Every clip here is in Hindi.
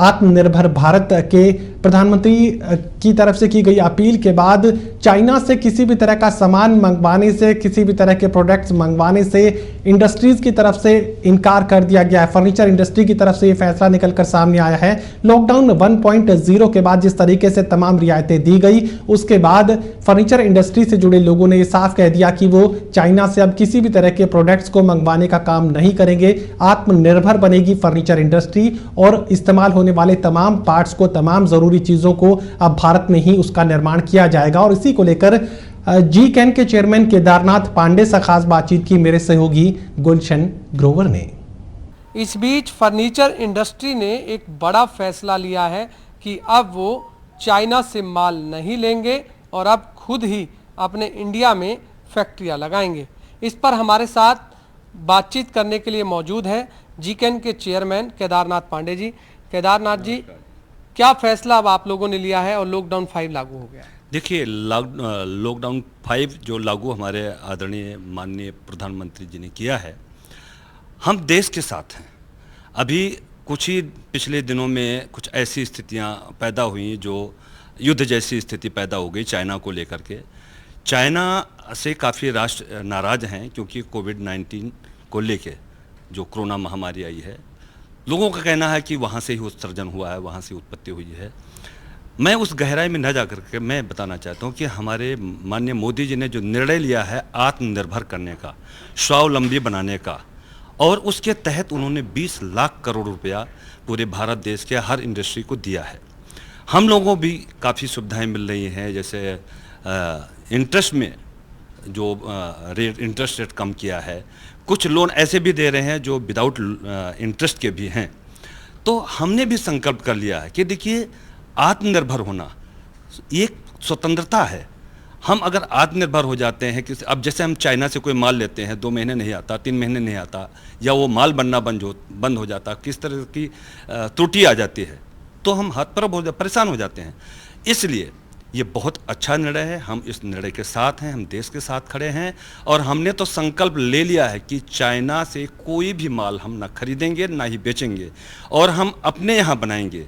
आत्मनिर्भर भारत के प्रधानमंत्री की तरफ से की गई अपील के बाद चाइना से किसी भी तरह का सामान मंगवाने से, किसी भी तरह के प्रोडक्ट्स मंगवाने से इंडस्ट्रीज की तरफ से इनकार कर दिया गया है। फर्नीचर इंडस्ट्री की तरफ से ये फैसला निकलकर सामने आया है। लॉकडाउन 1.0 के बाद जिस तरीके से तमाम रियायतें दी गई, उसके बाद फर्नीचर इंडस्ट्री से जुड़े लोगों ने साफ कह दिया कि वो चाइना से अब किसी भी तरह के प्रोडक्ट्स को मंगवाने का काम नहीं करेंगे। आत्मनिर्भर बनेगी फर्नीचर इंडस्ट्री और इस्तेमाल होने वाले तमाम पार्ट्स को, तमाम जरूरी चीजों को अब भारत में ही उसका निर्माण किया जाएगा। और इसी को लेकर जी-कैन के चेयरमैन केदारनाथ पांडे से खास बातचीत की मेरे सहयोगी गुलशन ग्रोवर ने। इस बीच फर्नीचर इंडस्ट्री ने एक बड़ा फैसला लिया है कि अब वो चाइना से माल नहीं लेंगे और अब खुद ही अपने इंडिया में फैक्ट्रियां लगाएंगे। इस पर हमारे साथ बातचीत करने के लिए मौजूद हैं जी-कैन के चेयरमैन केदारनाथ पांडे जी। केदारनाथ जी, क्या फैसला अब आप लोगों ने लिया है और लॉकडाउन 5 लागू हो गया है? देखिए, लॉकडाउन 5 जो लागू हमारे आदरणीय माननीय प्रधानमंत्री जी ने किया है, हम देश के साथ हैं। अभी कुछ ही पिछले दिनों में कुछ ऐसी स्थितियां पैदा हुई जो युद्ध जैसी स्थिति पैदा हो गई चाइना को लेकर के। चाइना से काफ़ी राष्ट्र नाराज़ हैं क्योंकि कोविड-19 को लेके जो कोरोना महामारी आई है, लोगों का कहना है कि वहाँ से ही उत्सर्जन हुआ है, वहाँ से उत्पत्ति हुई है। मैं उस गहराई में न जा करके मैं बताना चाहता हूँ कि हमारे माननीय मोदी जी ने जो निर्णय लिया है आत्मनिर्भर करने का, स्वावलंबी बनाने का, और उसके तहत उन्होंने 20 लाख करोड़ रुपया पूरे भारत देश के हर इंडस्ट्री को दिया है। हम लोगों भी काफ़ी सुविधाएं मिल रही हैं, जैसे इंटरेस्ट में जो इंटरेस्ट रेट कम किया है, कुछ लोन ऐसे भी दे रहे हैं जो विदाउट इंटरेस्ट के भी हैं। तो हमने भी संकल्प कर लिया है कि देखिए, आत्मनिर्भर होना एक स्वतंत्रता है। हम अगर आत्मनिर्भर हो जाते हैं कि अब जैसे हम चाइना से कोई माल लेते हैं, 2 महीने नहीं आता, 3 महीने नहीं आता, या वो माल बनना बंद हो जाता, किस तरह की त्रुटि आ जाती है, तो हम हाथ पर परेशान हो जाते हैं। इसलिए ये बहुत अच्छा निर्णय है। हम इस निर्णय के साथ हैं, हम देश के साथ खड़े हैं और हमने तो संकल्प ले लिया है कि चाइना से कोई भी माल हम ना खरीदेंगे ना ही बेचेंगे और हम अपने यहाँ बनाएंगे।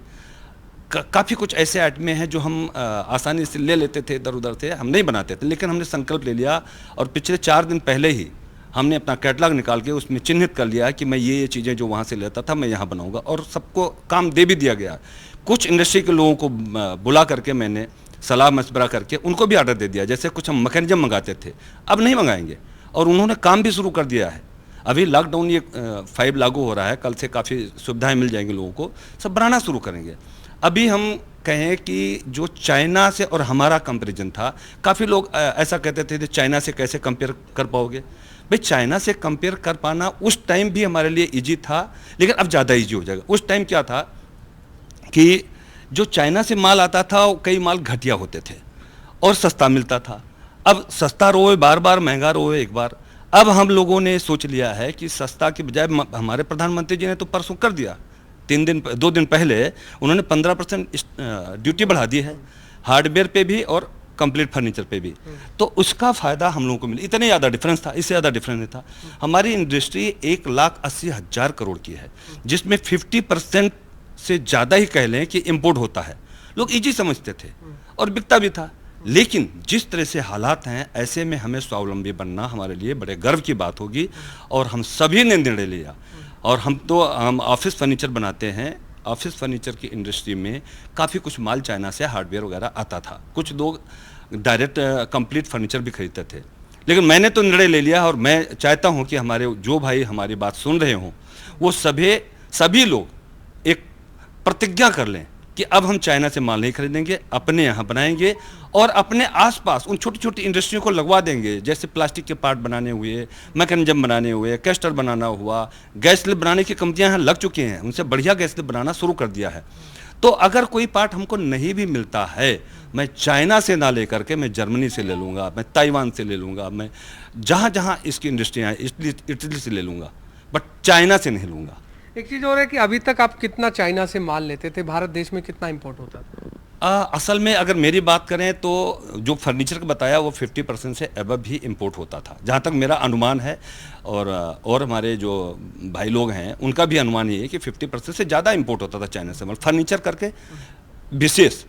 काफ़ी कुछ ऐसे आइटमें हैं जो हम आसानी से ले लेते थे, इधर उधर थे, हम नहीं बनाते थे, लेकिन हमने संकल्प ले लिया और पिछले 4 दिन पहले ही हमने अपना कैटलॉग निकाल के उसमें चिन्हित कर लिया कि मैं ये चीज़ें जो वहाँ से लेता था मैं यहाँ बनाऊँगा, और सबको काम दे भी दिया गया। कुछ इंडस्ट्री के लोगों को बुला करके मैंने सलाह मशवरा करके उनको भी ऑर्डर दे दिया। जैसे कुछ हम मैकेनिज्म मंगाते थे, अब नहीं मंगाएंगे, और उन्होंने काम भी शुरू कर दिया है। अभी लॉकडाउन ये 5 लागू हो रहा है, कल से काफ़ी सुविधाएं मिल जाएंगी लोगों को, सब बनाना शुरू करेंगे। अभी हम कहें कि जो चाइना से और हमारा कंपैरिजन था, काफ़ी लोग ऐसा कहते थे कि चाइना से कैसे कंपेयर कर पाओगे। भाई, चाइना से कंपेयर कर पाना उस टाइम भी हमारे लिए ईजी था, लेकिन अब ज़्यादा ईजी हो जाएगा। उस टाइम क्या था कि जो चाइना से माल आता था कई माल घटिया होते थे और सस्ता मिलता था। अब सस्ता रोए बार बार, महंगा रोए एक बार। अब हम लोगों ने सोच लिया है कि सस्ता के बजाय, हमारे प्रधानमंत्री जी ने तो परसों कर दिया, 2 दिन पहले उन्होंने 15% ड्यूटी बढ़ा दी है, हार्डवेयर पे भी और कंप्लीट फर्नीचर पे भी। तो उसका फ़ायदा हम लोगों को मिला। इतना ज़्यादा डिफरेंस था, इससे ज़्यादा डिफरेंस नहीं था। हमारी इंडस्ट्री 1,80,000 करोड़ की है, जिसमें 50% से ज़्यादा ही कह लें कि इंपोर्ट होता है। लोग इजी समझते थे और बिकता भी था, लेकिन जिस तरह से हालात हैं, ऐसे में हमें स्वावलंबी बनना हमारे लिए बड़े गर्व की बात होगी। और हम सभी ने निर्णय लिया, और हम ऑफिस फर्नीचर बनाते हैं। ऑफिस फर्नीचर की इंडस्ट्री में काफ़ी कुछ माल चाइना से हार्डवेयर वगैरह आता था, कुछ लोग डायरेक्ट कंप्लीट फर्नीचर भी खरीदते थे। लेकिन मैंने तो निर्णय ले लिया, और मैं चाहता हूँ कि हमारे जो भाई हमारी बात सुन रहे हों, वो सभी लोग एक प्रतिज्ञा कर लें कि अब हम चाइना से माल नहीं खरीदेंगे, अपने यहाँ बनाएंगे और अपने आसपास उन छोटी छोटी इंडस्ट्रियों को लगवा देंगे। जैसे प्लास्टिक के पार्ट बनाने हुए, मैकेनिज्म बनाने हुए, कैस्टर बनाना हुआ, गैस स्लिप बनाने की कंपनियां यहाँ लग चुकी हैं, उनसे बढ़िया गैस स्लिप बनाना शुरू कर दिया है। तो अगर कोई पार्ट हमको नहीं भी मिलता है, मैं चाइना से ना लेकर के मैं जर्मनी से ले लूँगा, मैं ताइवान से ले लूँगा, मैं जहाँ जहाँ इसकी इंडस्ट्रियाँ हैं, इटली से ले लूँगा, बट चाइना से नहीं लूँगा। एक चीज़ और है कि अभी तक आप कितना चाइना से माल लेते थे, भारत देश में कितना इंपोर्ट होता था? असल में अगर मेरी बात करें तो जो फर्नीचर का बताया वो 50% से अबव भी इंपोर्ट होता था, जहाँ तक मेरा अनुमान है। और हमारे जो भाई लोग हैं उनका भी अनुमान ये है कि 50% से ज़्यादा इंपोर्ट होता था चाइना से, मतलब फर्नीचर करके विशेष।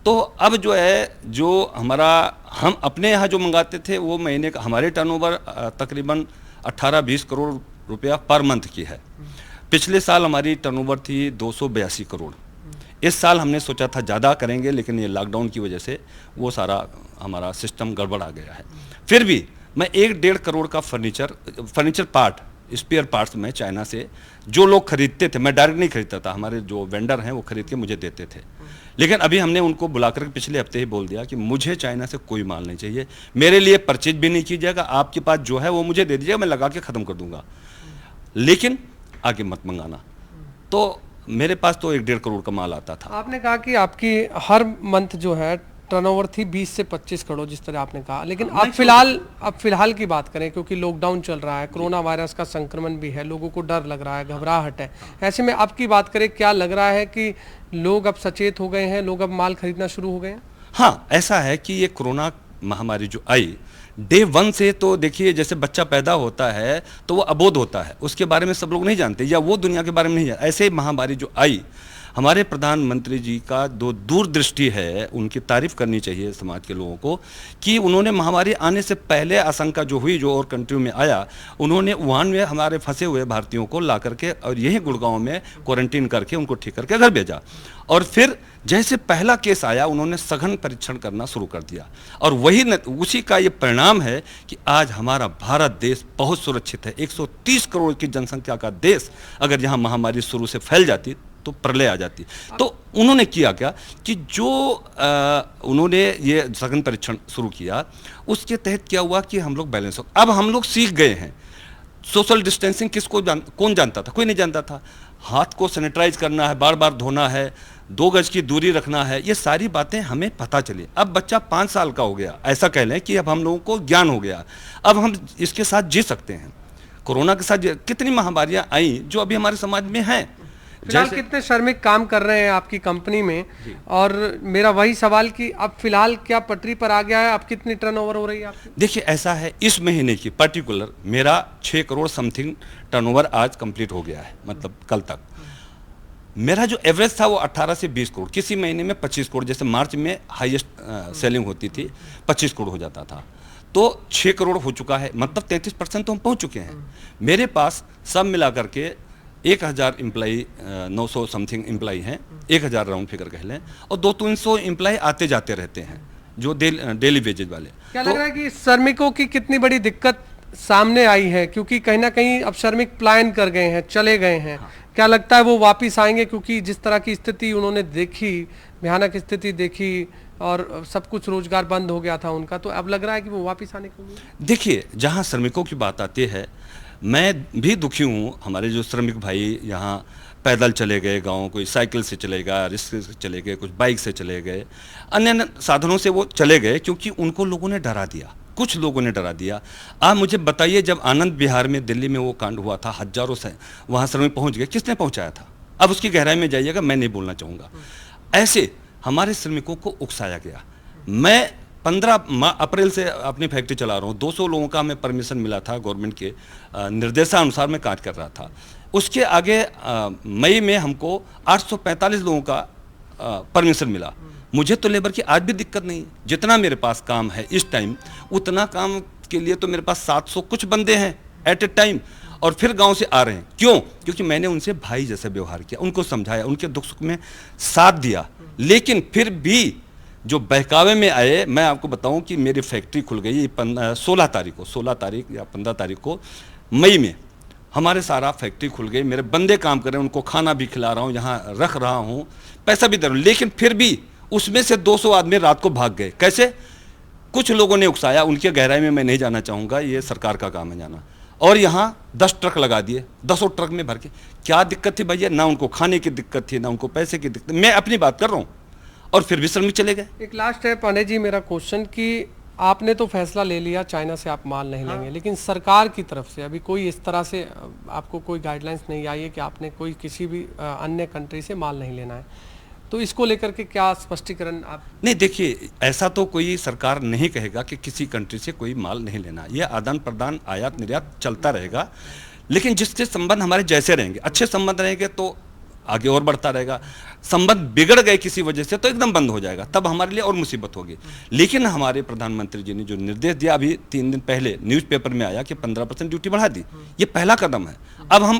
तो अब जो है, जो हम अपने यहाँ जो मंगाते थे वो महीने का हमारे टर्नओवर तकरीबन 18-20 करोड़ रुपया पर मंथ की है। पिछले साल हमारी टर्नओवर थी 282 करोड़। इस साल हमने सोचा था ज़्यादा करेंगे, लेकिन ये लॉकडाउन की वजह से वो सारा हमारा सिस्टम गड़बड़ा गया है। फिर भी मैं 1-1.5 करोड़ का फर्नीचर पार्ट, स्पेयर पार्ट्स में चाइना से जो लोग खरीदते थे, मैं डायरेक्ट नहीं खरीदता था, हमारे जो वेंडर हैं वो खरीद के मुझे देते थे। लेकिन अभी हमने उनको बुलाकर पिछले हफ्ते ही बोल दिया कि मुझे चाइना से कोई माल नहीं चाहिए, मेरे लिए परचेज भी नहीं कीजिएगा, आपके पास जो है वो मुझे दे दीजिएगा, मैं लगा के ख़त्म कर दूंगा, लेकिन आगे मत मंगाना। तो मेरे पास तो 1-1.5 करोड़ का माल आता था। आपने कहा कि आपकी हर मंथ जो है टर्नओवर थी 20 से 25 करोड़, जिस तरह आपने कहा, लेकिन अब फिलहाल की बात करें, क्योंकि लॉकडाउन चल रहा है, कोरोना वायरस का संक्रमण भी है, लोगों को डर लग रहा है, घबराहट है, ऐसे में अब की बात करें, क्या लग रहा है कि लोग अब सचेत हो गए हैं, लोग अब माल खरीदना शुरू हो गए हैं? हाँ, ऐसा है कि ये कोरोना महामारी जो आई डे 1 से, तो देखिए जैसे बच्चा पैदा होता है तो वो अबोध होता है, उसके बारे में सब लोग नहीं जानते, या वो दुनिया के बारे में नहीं जानते। ऐसे महामारी जो आई, हमारे प्रधानमंत्री जी का जो दूरदृष्टि है, उनकी तारीफ करनी चाहिए समाज के लोगों को, कि उन्होंने महामारी आने से पहले आशंका जो हुई, जो और कंट्री में आया, उन्होंने वुहान में हमारे फंसे हुए भारतीयों को ला करके और यही गुड़गांव में क्वारंटीन करके उनको ठीक करके घर भेजा। और फिर जैसे पहला केस आया, उन्होंने सघन परीक्षण करना शुरू कर दिया, और उसी का ये परिणाम है कि आज हमारा भारत देश बहुत सुरक्षित है। 130 करोड़ की जनसंख्या का देश, अगर यहाँ महामारी शुरू से फैल जाती तो प्रलय आ जाती। तो उन्होंने किया क्या कि जो उन्होंने ये सघन परीक्षण शुरू किया, उसके तहत क्या हुआ कि हम लोग बैलेंस हो, अब हम लोग सीख गए हैं। सोशल डिस्टेंसिंग कौन जानता था? कोई नहीं जानता था। हाथ को सैनिटाइज करना है, बार बार धोना है, 2 गज की दूरी रखना है, ये सारी बातें हमें पता चली। अब बच्चा 5 साल का हो गया, ऐसा कह लें कि अब हम लोगों को ज्ञान हो गया, अब हम इसके साथ जी सकते हैं। कोरोना के साथ कितनी महामारियां आई जो अभी हमारे समाज में हैं। फिलहाल कितने श्रमिक काम कर रहे हैं आपकी कंपनी में? और मेरा वही सवाल कि अब फिलहाल क्या पटरी पर आ गया है, अब कितनी टर्नओवर हो रही है आपकी? देखिए, ऐसा है, इस महीने की पर्टिकुलर मेरा 6 करोड़ समथिंग टर्नओवर आज कंप्लीट हो गया है, मतलब कल तक। मेरा जो एवरेज था वो 18 से 20 करोड़, किसी महीने में 25 करोड़, जैसे मार्च में हाईएस्ट सेलिंग होती थी, 25 करोड़ हो जाता था, तो 6 करोड़ हो चुका है, मतलब 33% तो हम पहुंच चुके हैं। मेरे पास सब मिला करके 1000 एम्प्लाई, 900 समथिंग एम्प्लाई हैं, 1000 राउंड फिगर कह लें, और 200-300 एम्प्लाई आते जाते रहते हैं, जो डेली वेजेज वाले। क्या लग रहा है कि श्रमिकों की कितनी बड़ी दिक्कत सामने आई है? क्योंकि कहीं ना कहीं अब श्रमिक पलायन कर गए हैं, चले गए हैं। हाँ। क्या लगता है वो वापिस आएंगे? क्योंकि जिस तरह की स्थिति उन्होंने देखी, भयानक स्थिति देखी, और सब कुछ रोजगार बंद हो गया था उनका, तो अब लग रहा है कि वो वापिस आने को। देखिए, जहाँ श्रमिकों की बात आती है, मैं भी दुखी हूँ। हमारे जो श्रमिक भाई यहाँ पैदल चले गए गाँव, कोई साइकिल से चले गया, रिक्शे से चले गए, कुछ बाइक से चले गए, अन्य साधनों से वो चले गए, क्योंकि उनको लोगों ने डरा दिया, कुछ लोगों ने डरा दिया। आप मुझे बताइए, जब आनंद विहार में दिल्ली में वो कांड हुआ था, हजारों से वहाँ श्रमिक पहुँच गए, किसने पहुँचाया था? अब उसकी गहराई में जाइएगा, मैं नहीं बोलना चाहूँगा। ऐसे हमारे श्रमिकों को उकसाया गया। मैं 15 अप्रैल से अपनी फैक्ट्री चला रहा हूँ, 200 लोगों का हमें परमिशन मिला था, गवर्नमेंट के निर्देशानुसार मैं कार्य कर रहा था। उसके आगे मई में हमको 845 लोगों का परमिशन मिला। मुझे तो लेबर की आज भी दिक्कत नहीं है, जितना मेरे पास काम है इस टाइम, उतना काम के लिए तो मेरे पास 700 कुछ बंदे हैं एट ए टाइम, और फिर गांव से आ रहे हैं। क्यों? क्योंकि मैंने उनसे भाई जैसे व्यवहार किया, उनको समझाया, उनके दुख सुख में साथ दिया। लेकिन फिर भी जो बहकावे में आए, मैं आपको बताऊं कि मेरी फैक्ट्री खुल गई 16 तारीख या 15 तारीख को मई में हमारे सारा फैक्ट्री खुल गई। मेरे बंदे काम कर रहे हैं, उनको खाना भी खिला रहा हूँ, यहाँ रख रहा हूँ, पैसा भी दे रहा हूँ। लेकिन फिर भी उसमें से 200 आदमी रात को भाग गए। कैसे? कुछ लोगों ने उकसाया, उनके गहराई में मैं नहीं जाना चाहूँगा, ये सरकार का काम है जाना। और यहाँ 10 ट्रक लगा दिए, 10 ट्रक में भर के। क्या दिक्कत थी भैया? ना उनको खाने की दिक्कत थी, ना उनको पैसे की दिक्कत। मैं अपनी बात कर रहा हूँ, और फिर भी श्रमिक चले गए। एक लास्ट है पांडे जी मेरा क्वेश्चन, कि आपने तो फैसला ले लिया चाइना से आप माल नहीं लेंगे, लेकिन सरकार की तरफ से अभी कोई इस तरह से आपको कोई गाइडलाइंस नहीं आई है कि आपने कोई किसी भी अन्य कंट्री से माल नहीं लेना है। तो इसको लेकर के क्या स्पष्टीकरण आप? नहीं, देखिए, ऐसा तो कोई सरकार नहीं कहेगा कि किसी कंट्री से कोई माल नहीं लेना। यह आदान प्रदान, आयात निर्यात चलता रहेगा, लेकिन जिससे संबंध हमारे जैसे रहेंगे, अच्छे संबंध रहेंगे तो आगे और बढ़ता रहेगा। संबंध बिगड़ गए किसी वजह से तो एकदम बंद हो जाएगा, तब हमारे लिए और मुसीबत होगी। लेकिन हमारे प्रधानमंत्री जी ने जो निर्देश दिया, अभी 3 दिन पहले न्यूज़पेपर में आया कि 15% ड्यूटी बढ़ा दी, ये पहला कदम है। अब हम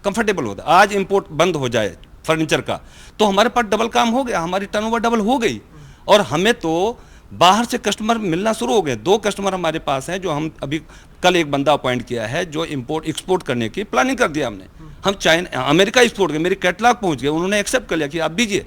कंफर्टेबल होते, आज इंपोर्ट बंद हो जाए फर्नीचर का तो हमारे पास डबल काम हो गया, हमारी टर्नओवर डबल हो गई, और हमें तो बाहर से कस्टमर मिलना शुरू हो गए। 2 कस्टमर हमारे पास हैं जो हम अभी कल एक बंदा अपॉइंट किया है जो इंपोर्ट एक्सपोर्ट करने की प्लानिंग कर दिया हमने। हम चाइना अमेरिका एक्सपोर्ट गए, मेरी कैटलॉग पहुंच गए, उन्होंने एक्सेप्ट कर लिया कि आप दीजिए।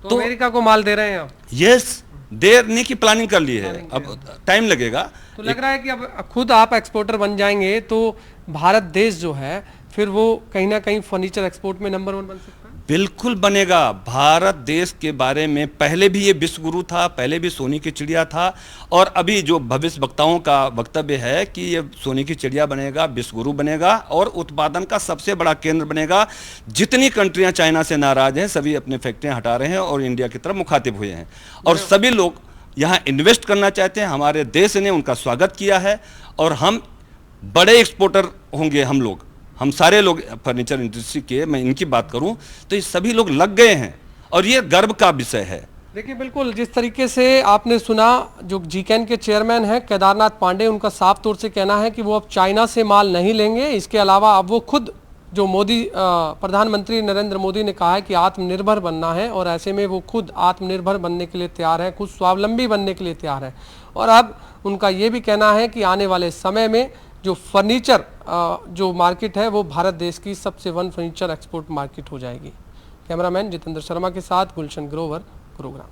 तो अमेरिका को माल दे रहे हैं आप? यस, देने की प्लानिंग कर ली है, अब टाइम लगेगा। तो लग रहा है कि अब खुद आप एक्सपोर्टर बन जाएंगे तो भारत देश जो है फिर वो कहीं ना कहीं फर्नीचर एक्सपोर्ट में नंबर 1 बन सकता है। बिल्कुल बनेगा। भारत देश के बारे में पहले भी ये विश्व गुरु था, पहले भी सोने की चिड़िया था, और अभी जो भविष्य वक्ताओं का वक्तव्य है कि ये सोने की चिड़िया बनेगा, विश्व गुरु बनेगा और उत्पादन का सबसे बड़ा केंद्र बनेगा। जितनी कंट्रियां चाइना से नाराज हैं सभी अपने फैक्ट्रियां हटा रहे हैं और इंडिया की तरफ मुखातिब हुए हैं, और सभी लोग यहाँ इन्वेस्ट करना चाहते हैं। हमारे देश ने उनका स्वागत किया है और हम बड़े एक्सपोर्टर होंगे। हम सारे लोग फर्नीचर इंडस्ट्री के, मैं इनकी बात करूं तो ये सभी लोग लग गए हैं और ये गर्व का विषय है। देखिए, बिल्कुल जिस तरीके से आपने सुना, जो जीकैन के चेयरमैन हैं केदारनाथ पांडे, उनका साफ तौर से कहना है कि वो अब चाइना से माल नहीं लेंगे। इसके अलावा अब वो खुद, जो प्रधानमंत्री नरेंद्र मोदी ने कहा है कि आत्मनिर्भर बनना है, और ऐसे में वो खुद आत्मनिर्भर बनने के लिए तैयार है, खुद स्वावलंबी बनने के लिए तैयार है। और अब उनका ये भी कहना है कि आने वाले समय में जो फर्नीचर जो मार्केट है वो भारत देश की सबसे 1 फर्नीचर एक्सपोर्ट मार्केट हो जाएगी। कैमरामैन जितेंद्र शर्मा के साथ गुलशन ग्रोवर, गुरुग्राम।